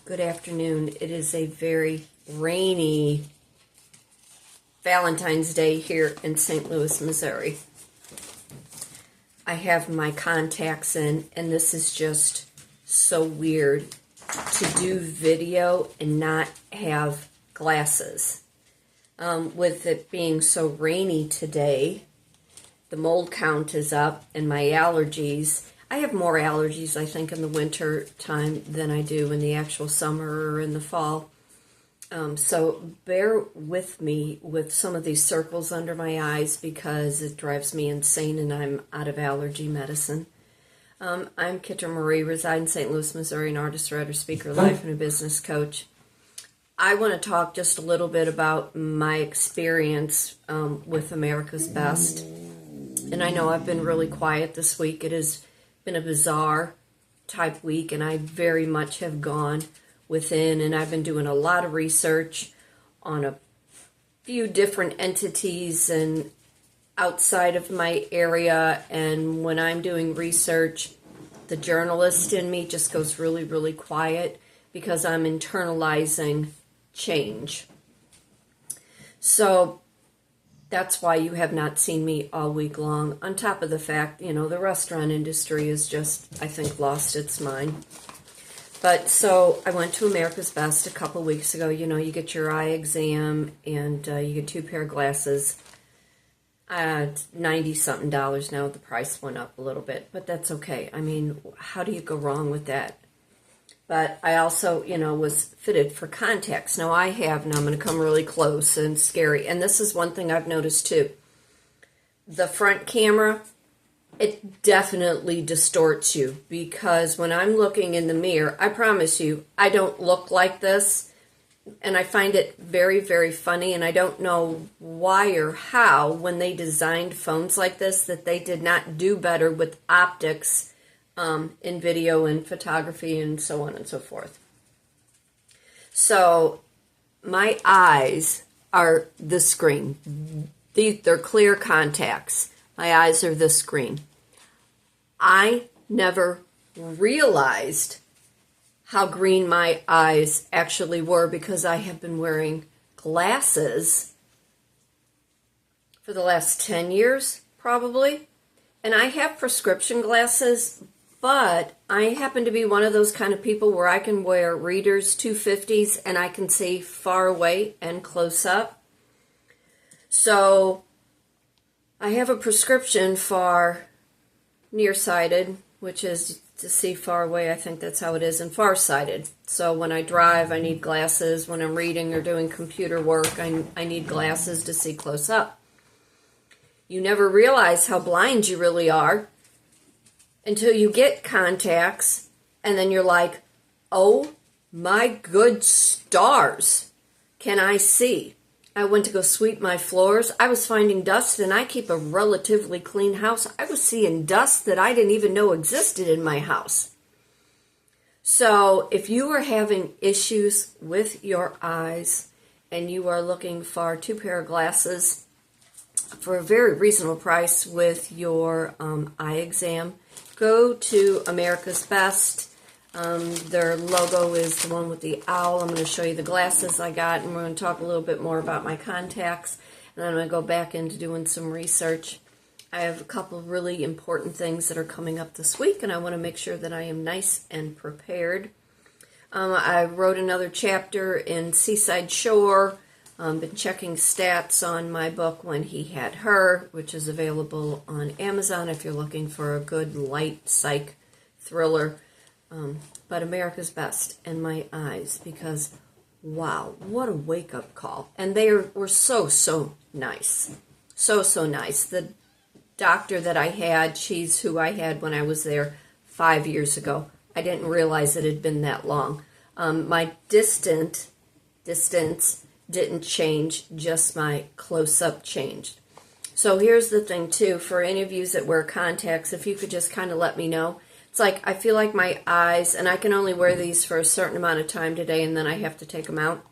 Good afternoon. It is a very rainy Valentine's Day here in St. Louis, Missouri. I have my contacts in, and this is just so weird to do video and not have glasses. With it being so rainy today, the mold count is up, and my allergies. I have more allergies, I think, in the winter time than I do in the actual summer or in the fall. So bear with me with some of these circles under my eyes because it drives me insane and I'm out of allergy medicine. I'm Kitryn Marie, reside in St. Louis, Missouri, an artist, writer, speaker, life, and a business coach. I want to talk just a little bit about my experience with America's Best. And I know I've been really quiet this week. It has been a bizarre type week, and I very much have gone within, and I've been doing a lot of research on a few different entities and outside of my area. And when I'm doing research, the journalist in me just goes really, really quiet because I'm internalizing change. So that's why you have not seen me all week long. On top of the fact, the restaurant industry is just, I think, lost its mind. But so I went to America's Best a couple weeks ago. You get your eye exam and you get 2 pair of glasses. $90-something now. The price went up a little bit, but that's okay. I mean, how do you go wrong with that? But I also, was fitted for contacts. Now I'm going to come really close and scary. And this is one thing I've noticed too. The front camera, it definitely distorts you because when I'm looking in the mirror, I promise you, I don't look like this. And I find it very, very funny. And I don't know why or how when they designed phones like this that they did not do better with optics in video and photography and so on and so forth. So my eyes are this screen. They're clear contacts. My eyes are this screen. I never realized how green my eyes actually were because I have been wearing glasses for the last 10 years, probably. And I have prescription glasses, but I happen to be one of those kind of people where I can wear readers 250s and I can see far away and close up. So I have a prescription for nearsighted, which is to see far away. I think that's how it is, and farsighted. So when I drive, I need glasses. When I'm reading or doing computer work, I need glasses to see close up. You never realize how blind you really are until you get contacts, and then you're like, oh my good stars, can I see? I went to go sweep my floors. I was finding dust, and I keep a relatively clean house. I was seeing dust that I didn't even know existed in my house. So if you are having issues with your eyes and you are looking for 2 pair of glasses for a very reasonable price with your eye exam, go to America's Best. Their logo is the one with the owl. I'm going to show you the glasses I got, and we're going to talk a little bit more about my contacts, and then I'm going to go back into doing some research. I have a couple of really important things that are coming up this week, and I want to make sure that I am nice and prepared. I wrote another chapter in Seaside Shore. Been checking stats on my book When He Had Her, which is available on Amazon if you're looking for a good light psych thriller. But America's Best and my eyes, because wow, what a wake-up call. And they were so nice. So nice. The doctor that I had, she's who I had when I was there 5 years ago. I didn't realize it had been that long. My distance didn't change, just my close-up changed. So here's the thing, too, for any of you that wear contacts, if you could just kind of let me know. It's like I feel like my eyes, and I can only wear these for a certain amount of time today, and then I have to take them out.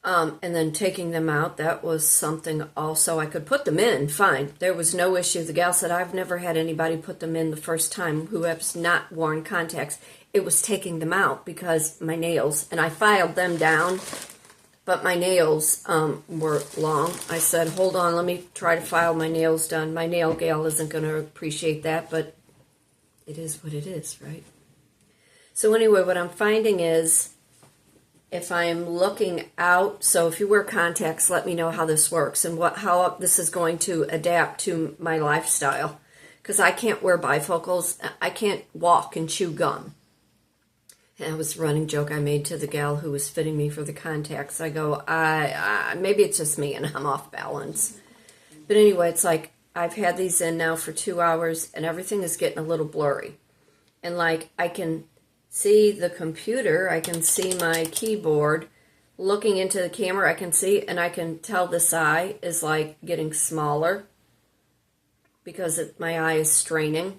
And then taking them out, that was something also. I could put them in, fine. There was no issue. The gal said, I've never had anybody put them in the first time who has not worn contacts. It was taking them out because my nails, and I filed them down, but my nails were long. I said, hold on, let me try to file my nails done. My nail gal isn't going to appreciate that, but it is what it is, right? So anyway, what I'm finding is, if I'm looking out, so if you wear contacts, let me know how this works and how this is going to adapt to my lifestyle. Because I can't wear bifocals. I can't walk and chew gum. And that was a running joke I made to the gal who was fitting me for the contacts. I go, maybe it's just me and I'm off balance. But anyway, it's like I've had these in now for 2 hours and everything is getting a little blurry. And like I can see the computer, I can see my keyboard. Looking into the camera, I can see, and I can tell this eye is like getting smaller because my eye is straining.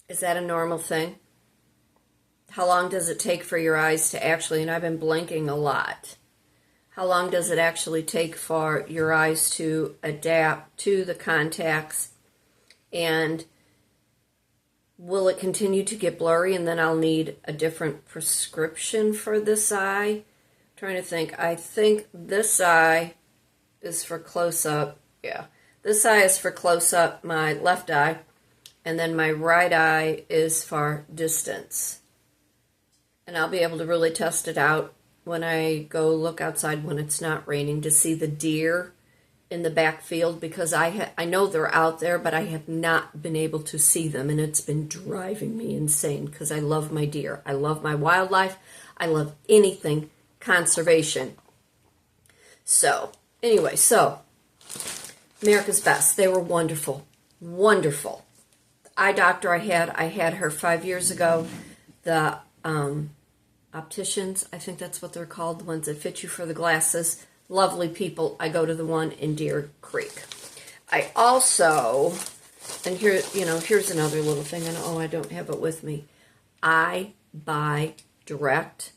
Is that a normal thing? How long does it take for your eyes to actually, and I've been blinking a lot, how long does it actually take for your eyes to adapt to the contacts, and will it continue to get blurry and then I'll need a different prescription for this eye? I'm trying to think. I think this eye is for close-up. Yeah. This eye is for close-up, my left eye. And then my right eye is for distance. And I'll be able to really test it out when I go look outside when it's not raining to see the deer in the backfield, because I know they're out there, but I have not been able to see them, and it's been driving me insane because I love my deer. I love my wildlife. I love anything conservation. So, anyway, America's Best. They were wonderful. Wonderful. The eye doctor I had her 5 years ago. The opticians, I think that's what they're called, the ones that fit you for the glasses. Lovely people. I go to the one in Deer Creek. I also, and here, here's another little thing. I don't have it with me. I buy direct.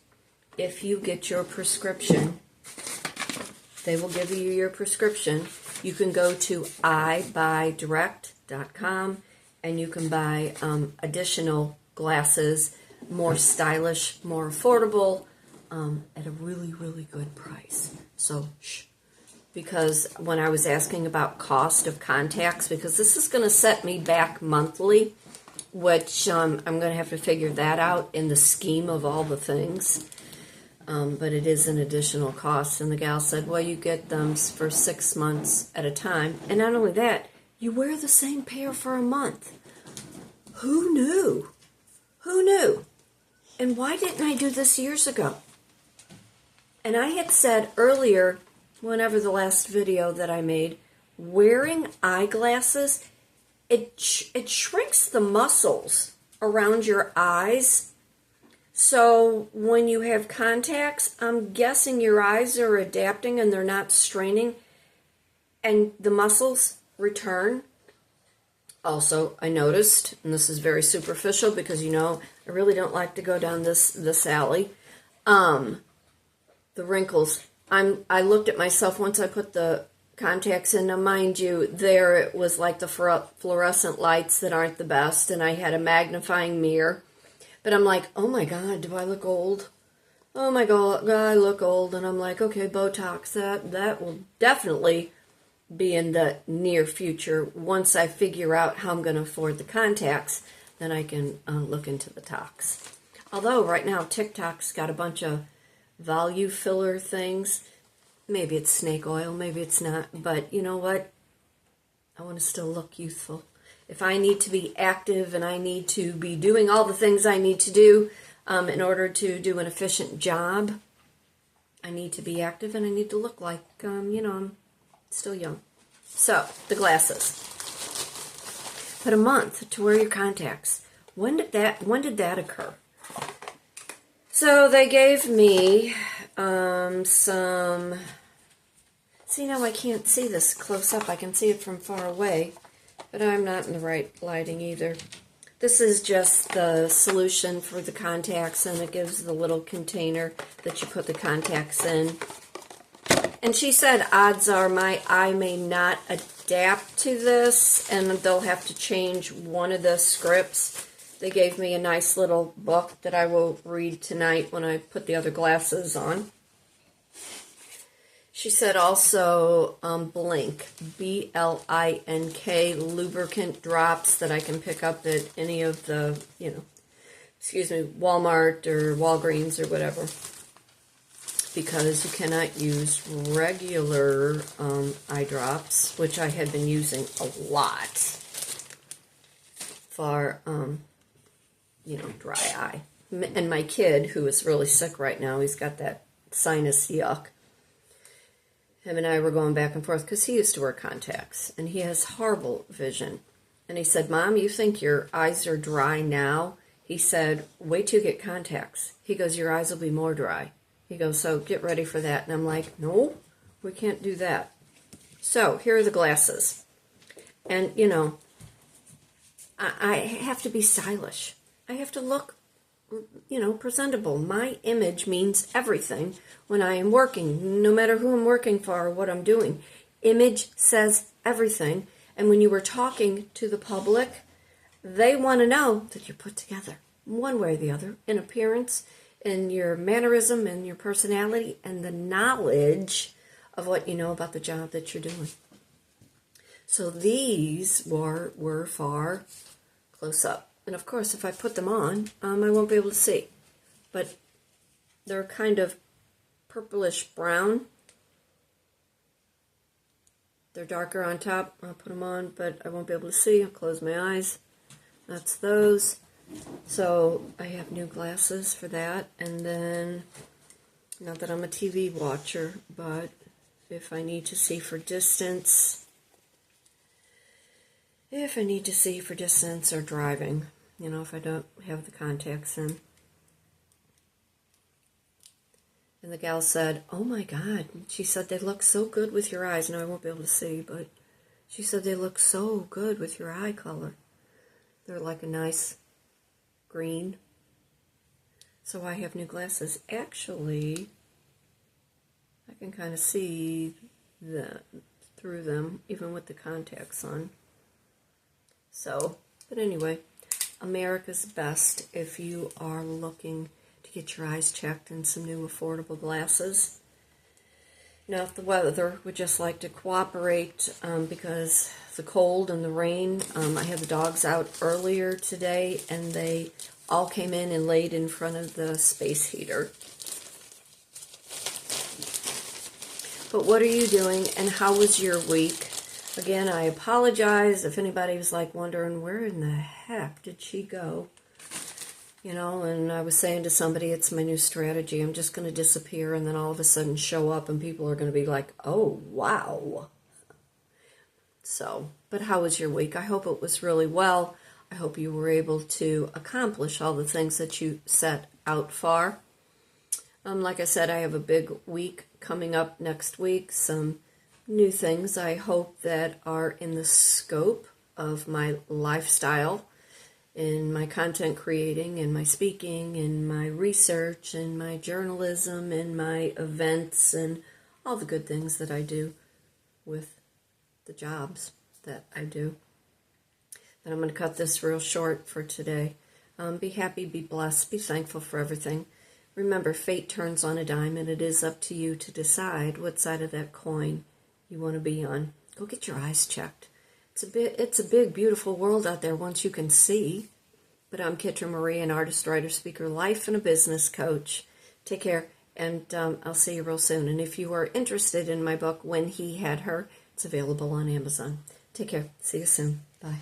If you get your prescription, they will give you your prescription. You can go to ibuydirect.com and you can buy additional glasses, more stylish, more affordable, at a really, really good price. So, because when I was asking about cost of contacts, because this is going to set me back monthly, which I'm going to have to figure that out in the scheme of all the things. But it is an additional cost. And the gal said, well, you get them for 6 months at a time. And not only that, you wear the same pair for a month. Who knew? Who knew? And why didn't I do this years ago? And I had said earlier, whenever the last video that I made, wearing eyeglasses, it shrinks the muscles around your eyes. So when you have contacts, I'm guessing your eyes are adapting and they're not straining, and the muscles return. Also, I noticed, and this is very superficial because I really don't like to go down this alley. The wrinkles. I looked at myself once I put the contacts in. Now, mind you, there it was like the fluorescent lights that aren't the best, and I had a magnifying mirror. But I'm like, oh my God, do I look old? Oh my God, I look old. And I'm like, okay, Botox, that will definitely be in the near future. Once I figure out how I'm going to afford the contacts, then I can look into the tox. Although right now TikTok's got a bunch of value filler things. Maybe it's snake oil, maybe it's not. But you know what? I want to still look youthful. If I need to be active and I need to be doing all the things I need to do in order to do an efficient job, I need to be active and I need to look like, I'm still young. So, the glasses. But a month to wear your contacts. When did that occur? So they gave me some... See, now I can't see this close up. I can see it from far away, but I'm not in the right lighting either. This is just the solution for the contacts, and it gives the little container that you put the contacts in. And she said odds are my eye may not adapt to this, and they'll have to change one of the scripts. They gave me a nice little book that I will read tonight when I put the other glasses on. She said also Blink, B-L-I-N-K, lubricant drops that I can pick up at any of the, Walmart or Walgreens or whatever. Because you cannot use regular eye drops, which I had been using a lot for, dry eye. And my kid, who is really sick right now, he's got that sinus yuck. Him and I were going back and forth because he used to wear contacts, and he has horrible vision. And he said, Mom, you think your eyes are dry now? He said, wait till you get contacts. He goes, your eyes will be more dry. He goes, so get ready for that. And I'm like, no, we can't do that. So here are the glasses. And, I have to be stylish. I have to look, presentable. My image means everything when I am working, no matter who I'm working for or what I'm doing. Image says everything. And when you were talking to the public, they want to know that you're put together one way or the other in appearance, in your mannerism, and your personality, and the knowledge of what you know about the job that you're doing. So these were far close up. And of course, if I put them on, I won't be able to see. But they're kind of purplish brown. They're darker on top. I'll put them on, but I won't be able to see. I'll close my eyes. That's those. So I have new glasses for that. And then, not that I'm a TV watcher, but if I need to see for distance, or driving, if I don't have the contacts in. And the gal said, oh my God, she said, they look so good with your eyes. Now I won't be able to see, but she said they look so good with your eye color. They're like a nice green. So I have new glasses. Actually, I can kind of see through them, even with the contacts on. So, but anyway, America's Best if you are looking to get your eyes checked and some new affordable glasses. Now, if the weather would just like to cooperate, because the cold and the rain, I had the dogs out earlier today, and they all came in and laid in front of the space heater. But what are you doing, and how was your week? Again, I apologize if anybody was wondering, where in the heck did she go? And I was saying to somebody, it's my new strategy. I'm just going to disappear and then all of a sudden show up, and people are going to be like, oh, wow. So, but how was your week? I hope it was really well. I hope you were able to accomplish all the things that you set out for. Like I said, I have a big week coming up next week. Some new things I hope that are in the scope of my lifestyle, in my content creating, in my speaking, in my research, in my journalism, in my events, and all the good things that I do with the jobs that I do. But I'm going to cut this real short for today. Be happy, be blessed, be thankful for everything. Remember, fate turns on a dime, and it is up to you to decide what side of that coin you want to be on. Go get your eyes checked. It's a big, beautiful world out there once you can see. But I'm Kitryn Marie, an artist, writer, speaker, life, and a business coach. Take care, and I'll see you real soon. And if you are interested in my book, When He Had Her, it's available on Amazon. Take care. See you soon. Bye.